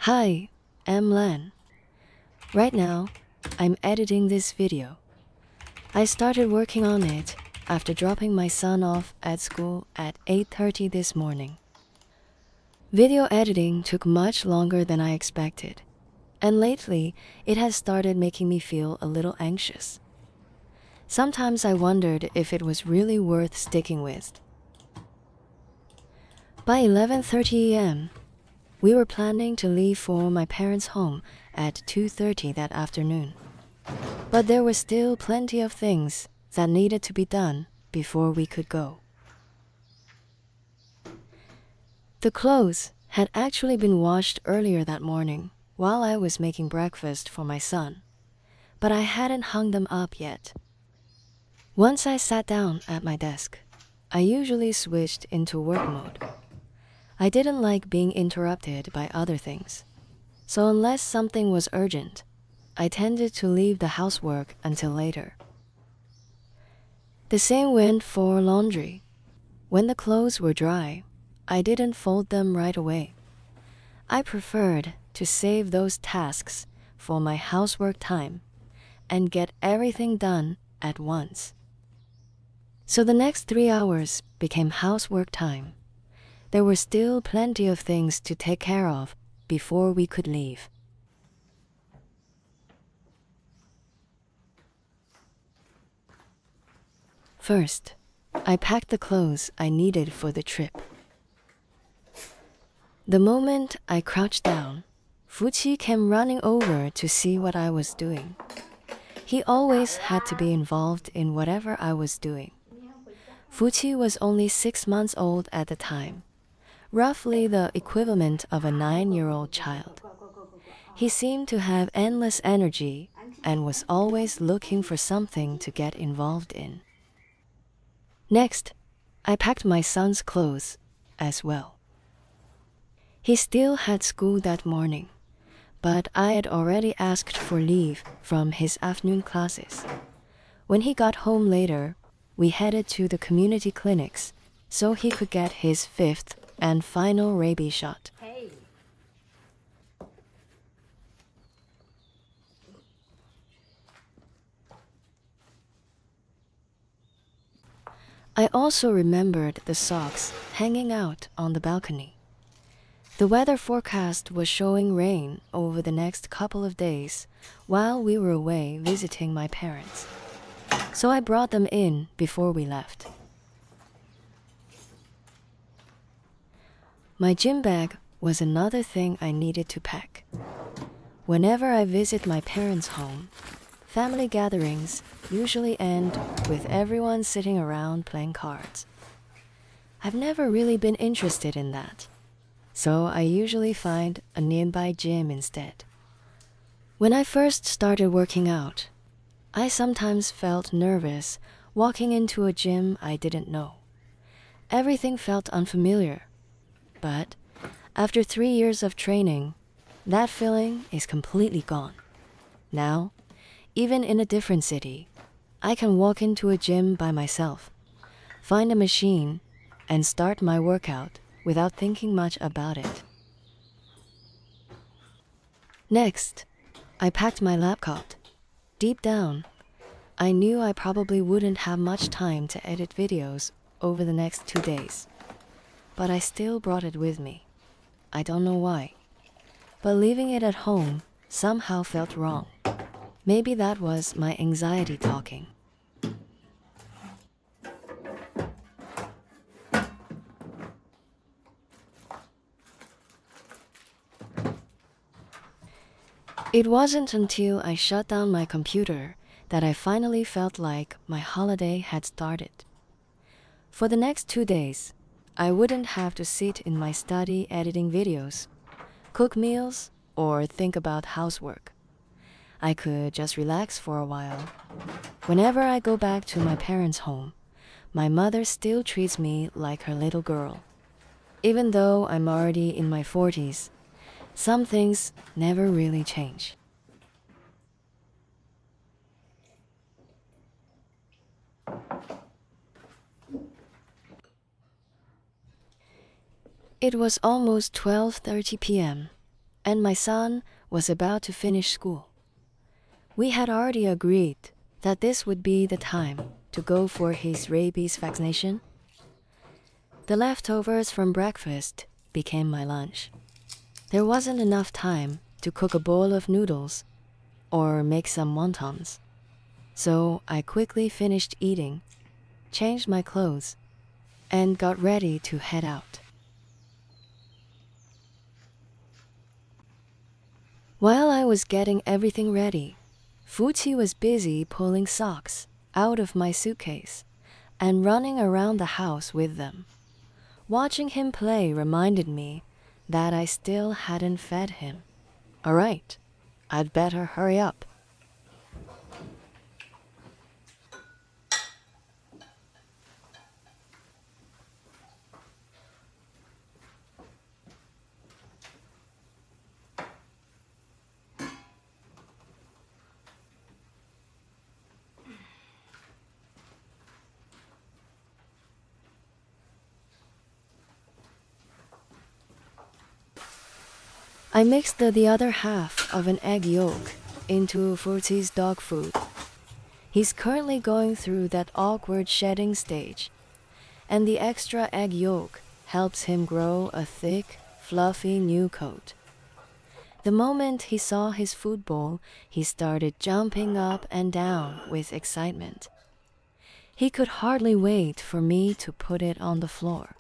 Hi, I'm Lan. Right now, I'm editing this video. I started working on it after dropping my son off at school at 8:30 this morning. Video editing took much longer than I expected, and lately it has started making me feel a little anxious. Sometimes I wondered if it was really worth sticking with. By 11:30 a.m., we were planning to leave for my parents' home at 2:30 that afternoon. But there were still plenty of things that needed to be done before we could go. The clothes had actually been washed earlier that morning while I was making breakfast for my son, but I hadn't hung them up yet. Once I sat down at my desk, I usually switched into work mode. I didn't like being interrupted by other things, so unless something was urgent, I tended to leave the housework until later. The same went for laundry. When the clothes were dry, I didn't fold them right away. I preferred to save those tasks for my housework time and get everything done at once. So the next 3 hours became housework time. There were still plenty of things to take care of before we could leave. First, I packed the clothes I needed for the trip. The moment I crouched down, Fuqi came running over to see what I was doing. He always had to be involved in whatever I was doing. Fuqi was only 6 months old at the time, roughly the equivalent of a 9-year-old child. He seemed to have endless energy and was always looking for something to get involved in. Next, I packed my son's clothes as well. He still had school that morning, but I had already asked for leave from his afternoon classes. When he got home later, we headed to the community clinics so he could get his 5th and final rabies shot. I also remembered the socks hanging out on the balcony. The weather forecast was showing rain over the next couple of days while we were away visiting my parents, so I brought them in before we left. My gym bag was another thing I needed to pack. Whenever I visit my parents' home, family gatherings usually end with everyone sitting around playing cards. I've never really been interested in that, so I usually find a nearby gym instead. When I first started working out, I sometimes felt nervous walking into a gym I didn't know. Everything felt unfamiliar, but after 3 years of training, that feeling is completely gone. Now, even in a different city, I can walk into a gym by myself, find a machine, and start my workout without thinking much about it. Next, I packed my lab coat. Deep down, I knew I probably wouldn't have much time to edit videos over the next 2 days, but I still brought it with me. I don't know why, but leaving it at home somehow felt wrong. Maybe that was my anxiety talking. It wasn't until I shut down my computer that I finally felt like my holiday had started. For the next 2 days, I wouldn't have to sit in my study editing videos, cook meals, or think about housework. I could just relax for a while. Whenever I go back to my parents' home, my mother still treats me like her little girl. Even though I'm already in my 40s, some things never really change. It was almost 12:30 p.m. and my son was about to finish school. We had already agreed that this would be the time to go for his rabies vaccination. The leftovers from breakfast became my lunch. There wasn't enough time to cook a bowl of noodles or make some wontons. So I quickly finished eating, changed my clothes, and got ready to head out. While I was getting everything ready, Fuqi was busy pulling socks out of my suitcase and running around the house with them. Watching him play reminded me that I still hadn't fed him. All right, I'd better hurry up. I mixed the other half of an egg yolk into Fuqi's dog food. He's currently going through that awkward shedding stage, and the extra egg yolk helps him grow a thick, fluffy new coat. The moment he saw his food bowl, he started jumping up and down with excitement. He could hardly wait for me to put it on the floor.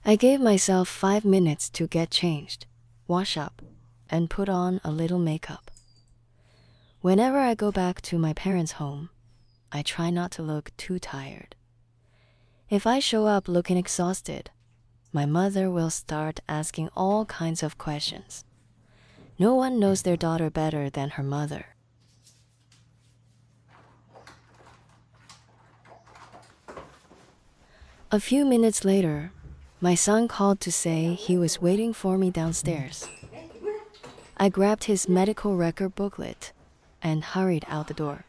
I gave myself 5 minutes to get changed, wash up, and put on a little makeup. Whenever I go back to my parents' home, I try not to look too tired. If I show up looking exhausted, my mother will start asking all kinds of questions. No one knows their daughter better than her mother. A few minutes later, my son called to say he was waiting for me downstairs. I grabbed his medical record booklet and hurried out the door.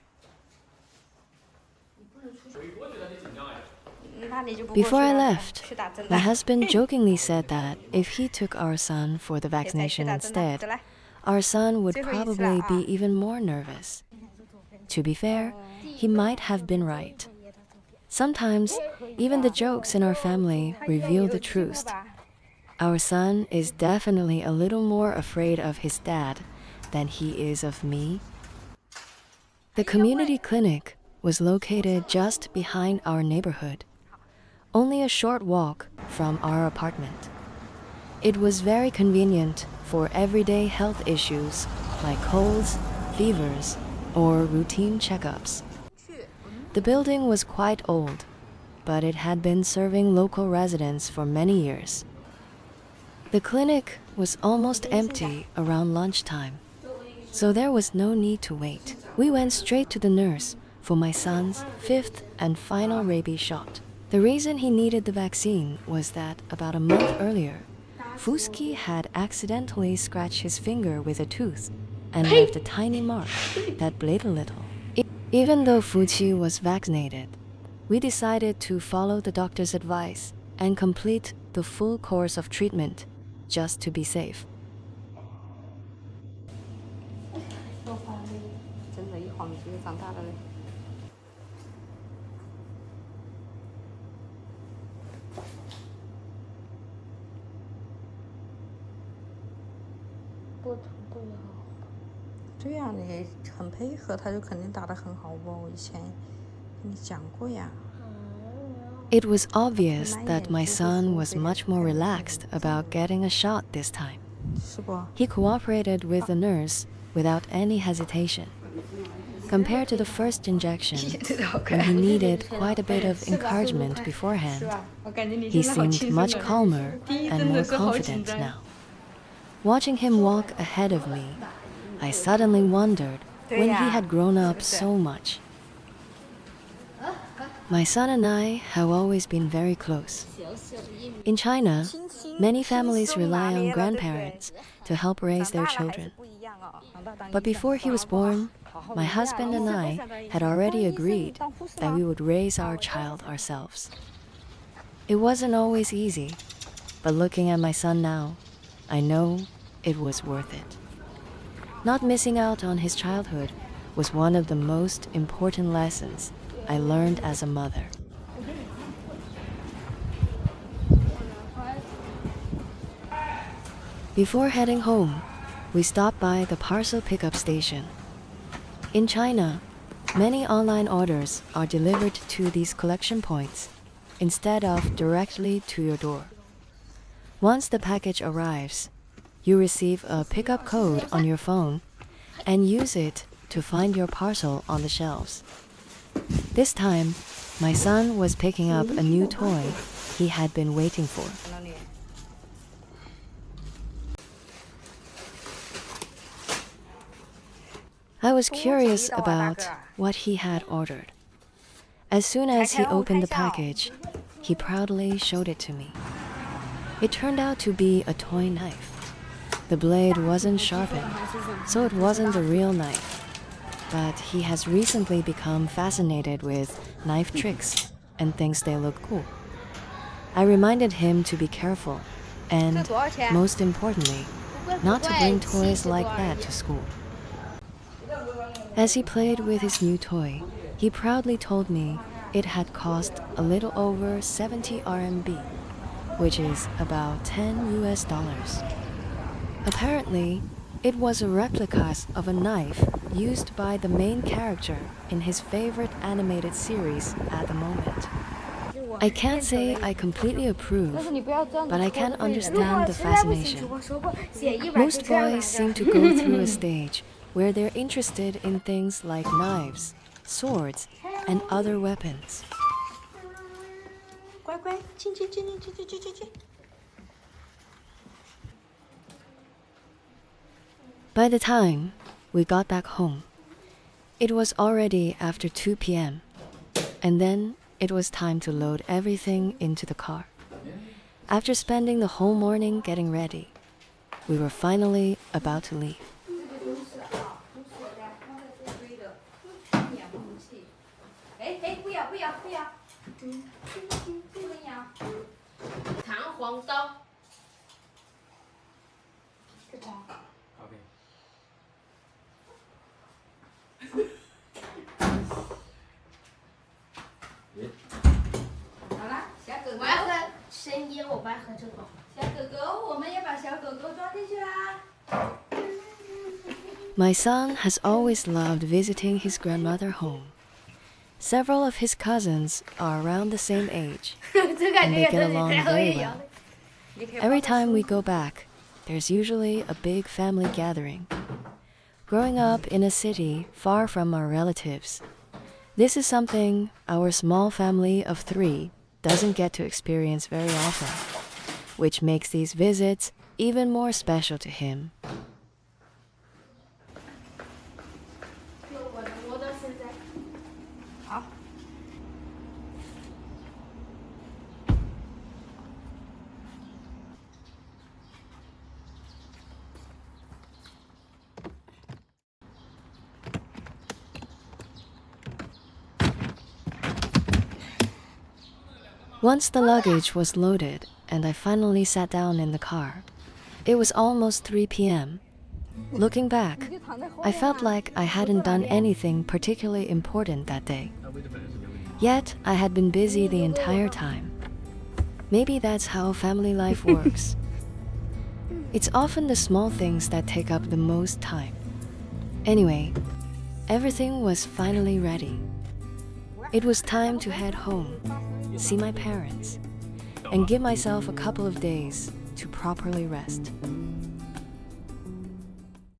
Before I left, my husband jokingly said that if he took our son for the vaccination instead, our son would probably be even more nervous. To be fair, he might have been right. Sometimes, even the jokes in our family reveal the truth. Our son is definitely a little more afraid of his dad than he is of me. The community clinic was located just behind our neighborhood, only a short walk from our apartment. It was very convenient for everyday health issues like colds, fevers, or routine checkups. The building was quite old, but it had been serving local residents for many years. The clinic was almost empty around lunchtime, so there was no need to wait. We went straight to the nurse for my son's 5th and final rabies shot. The reason he needed the vaccine was that about a month earlier, Fuqi had accidentally scratched his finger with a tooth and left a tiny mark that bled a little. Even though Fuqi was vaccinated, we decided to follow the doctor's advice and complete the full course of treatment just to be safe. It was obvious that my son was much more relaxed about getting a shot this time. He cooperated with the nurse without any hesitation. Compared to the first injection, when he needed quite a bit of encouragement beforehand, he seemed much calmer and more confident now. Watching him walk ahead of me, I suddenly wondered when he had grown up so much. My son and I have always been very close. In China, many families rely on grandparents to help raise their children. But before he was born, my husband and I had already agreed that we would raise our child ourselves. It wasn't always easy, but looking at my son now, I know it was worth it. Not missing out on his childhood was one of the most important lessons I learned as a mother. Before heading home, we stopped by the parcel pickup station. In China, many online orders are delivered to these collection points instead of directly to your door. Once the package arrives, you receive a pickup code on your phone and use it to find your parcel on the shelves. This time, my son was picking up a new toy he had been waiting for. I was curious about what he had ordered. As soon as he opened the package, he proudly showed it to me. It turned out to be a toy knife. The blade wasn't sharpened, so it wasn't a real knife. But he has recently become fascinated with knife tricks and thinks they look cool. I reminded him to be careful and, most importantly, not to bring toys like that to school. As he played with his new toy, he proudly told me it had cost a little over 70 RMB, which is about 10 US dollars. Apparently, it was a replica of a knife used by the main character in his favorite animated series at the moment. I can't say I completely approve, but I can understand the fascination. Most boys seem to go through a stage where they're interested in things like knives, swords, and other weapons. By the time we got back home, it was already after 2 p.m., and then it was time to load everything into the car. After spending the whole morning getting ready, we were finally about to leave. My son has always loved visiting his grandmother home. Several of his cousins are around the same age, and they get along very well. Every time we go back, there's usually a big family gathering. Growing up in a city far from our relatives, this is something our small family of 3 doesn't get to experience very often, which makes these visits even more special to him. Once the luggage was loaded and I finally sat down in the car, it was almost 3 p.m. Looking back, I felt like I hadn't done anything particularly important that day. Yet, I had been busy the entire time. Maybe that's how family life works. It's often the small things that take up the most time. Anyway, everything was finally ready. It was time to head home, see my parents, and give myself a couple of days to properly rest.